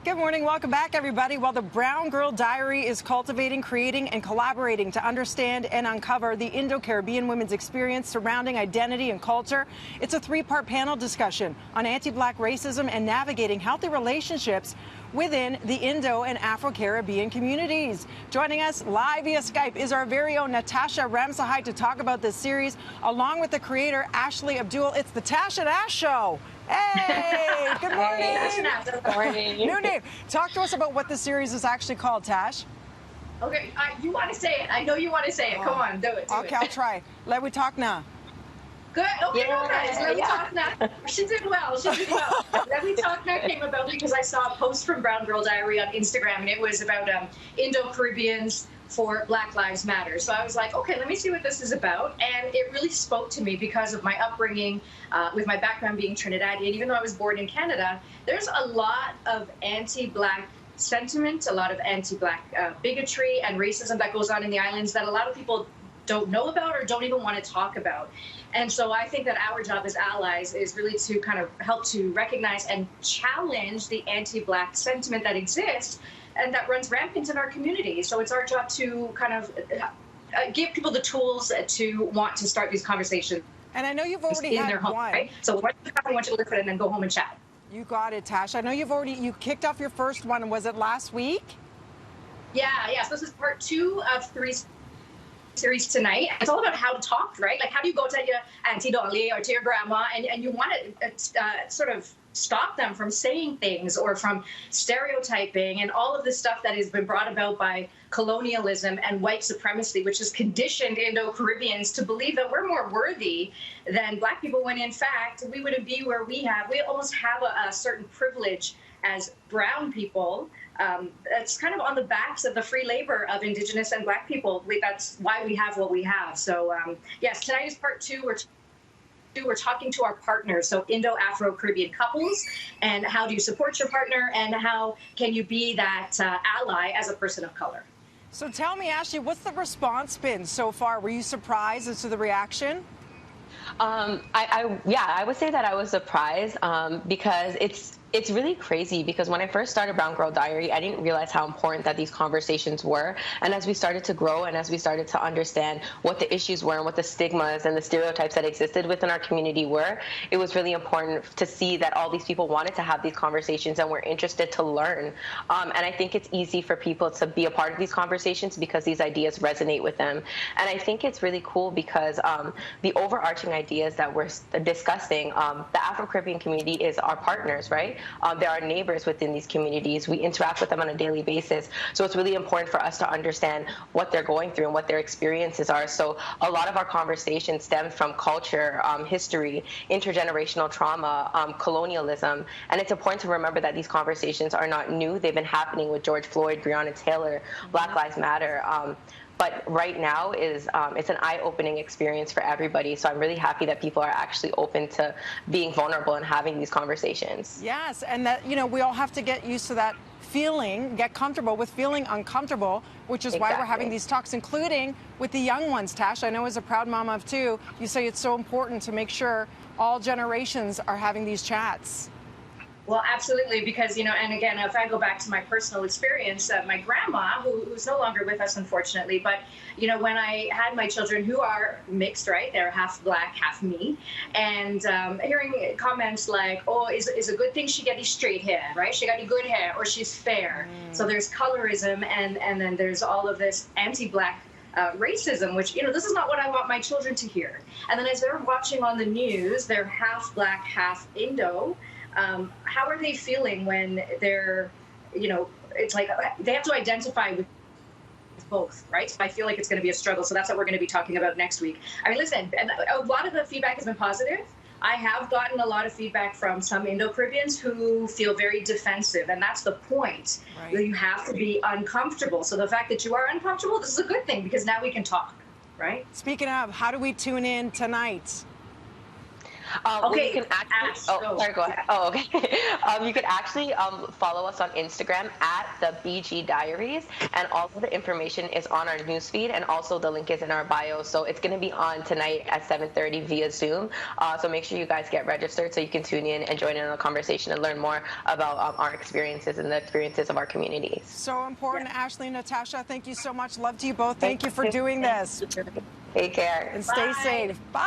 Good morning. Welcome back, everybody. Well, the Brown Girl Diary is cultivating, creating, and collaborating to understand and uncover the Indo-Caribbean women's experience surrounding identity and culture. It's a three-part panel discussion on anti-Black racism and navigating healthy relationships within the Indo and Afro-Caribbean communities. Joining us live via Skype is our very own Natasha Ramsahai to talk about this series, along with the creator, Ashley Abdul. It's the Tash and Ash Show. Hey, good morning. Good morning. New name. Talk to us about what the series is actually called, Tash. Okay, you want to say it. I know you want to say it. Come on, do it. Okay, I'll try. Let me talk now. Good. Okay, no, guys. Let me talk now. She did well. Let me talk now came about because I saw a post from Brown Girl Diary on Instagram, and it was about Indo-Caribbeans for Black Lives Matter. So I was like, okay, let me see what this is about. And it really spoke to me because of my upbringing, with my background being Trinidadian. Even though I was born in Canada, there's a lot of anti-Black sentiment, a lot of anti-Black bigotry and racism that goes on in the islands that a lot of people don't know about or don't even want to talk about. And so I think that our job as allies is really to kind of help to recognize and challenge the anti-Black sentiment that exists and that runs rampant in our community. So it's our job to kind of give people the tools to want to start these conversations. And I know you've already had their home, one. right? So I want you to listen and then go home and chat. You got it, Tash. I know you kicked off your first one. Was it last week? Yeah. So this is part 2 of 3 series tonight. It's all about how to talk, right? Like, how do you go to your Auntie Dolly or to your grandma and you want to sort of stop them from saying things or from stereotyping and all of this stuff that has been brought about by colonialism and white supremacy, which has conditioned Indo-Caribbeans to believe that we're more worthy than Black people, when in fact we wouldn't be where we almost have a certain privilege as brown people. It's kind of on the backs of the free labor of Indigenous and Black people. That's why we have what we have. So yes, tonight is part 2. We're talking to our partners, so Indo-Afro-Caribbean couples, and how do you support your partner, and how can you be that ally as a person of color. So tell me, Ashley, what's the response been so far? Were you surprised as to the reaction? I would say that I was surprised because it's really crazy, because when I first started Brown Girl Diary, I didn't realize how important that these conversations were. And as we started to grow and as we started to understand what the issues were and what the stigmas and the stereotypes that existed within our community were, it was really important to see that all these people wanted to have these conversations and were interested to learn. And I think it's easy for people to be a part of these conversations because these ideas resonate with them. And I think it's really cool because the overarching ideas that we're discussing, the Afro-Caribbean community is our partners, right? There are neighbors within these communities. We interact with them on a daily basis. So it's really important for us to understand what they're going through and what their experiences are. So a lot of our conversations stem from culture, history, intergenerational trauma, colonialism. And it's important to remember that these conversations are not new. They've been happening with George Floyd, Breonna Taylor, Black Lives Matter. But right now it's an eye-opening experience for everybody. So I'm really happy that people are actually open to being vulnerable and having these conversations. Yes, and that, we all have to get used to that feeling, get comfortable with feeling uncomfortable, which is why we're having these talks, including with the young ones. Tash, I know as a proud mama of 2, you say it's so important to make sure all generations are having these chats. Well, absolutely, because, and again, if I go back to my personal experience, my grandma, who's no longer with us, unfortunately, but, when I had my children who are mixed, right, they're half Black, half me, and hearing comments like, oh, is a good thing she got the straight hair, right? She got the good hair, or she's fair. So there's colorism, and then there's all of this anti-Black racism, which, this is not what I want my children to hear. And then as they're watching on the news, they're half Black, half Indo. How are they feeling when they're, it's like they have to identify with both, right? So I feel like it's going to be a struggle. So that's what we're going to be talking about next week. I mean, listen, a lot of the feedback has been positive. I have gotten a lot of feedback from some Indo-Caribbeans who feel very defensive, and that's the point. Right. You have to be uncomfortable. So the fact that you are uncomfortable, this is a good thing, because now we can talk, right? Speaking of, how do we tune in tonight? Okay, you can actually. Ash, Oh, go. sorry. Go ahead. Oh, okay. You can actually follow us on Instagram at the BG Diaries, and all of the information is on our newsfeed, and also the link is in our bio. So it's going to be on tonight at 7:30 via Zoom. So make sure you guys get registered so you can tune in and join in on the conversation and learn more about our experiences and the experiences of our communities. So important. Ashley, Natasha, thank you so much. Love to you both. Thank you for doing this. Take care. And stay Bye. safe. Bye.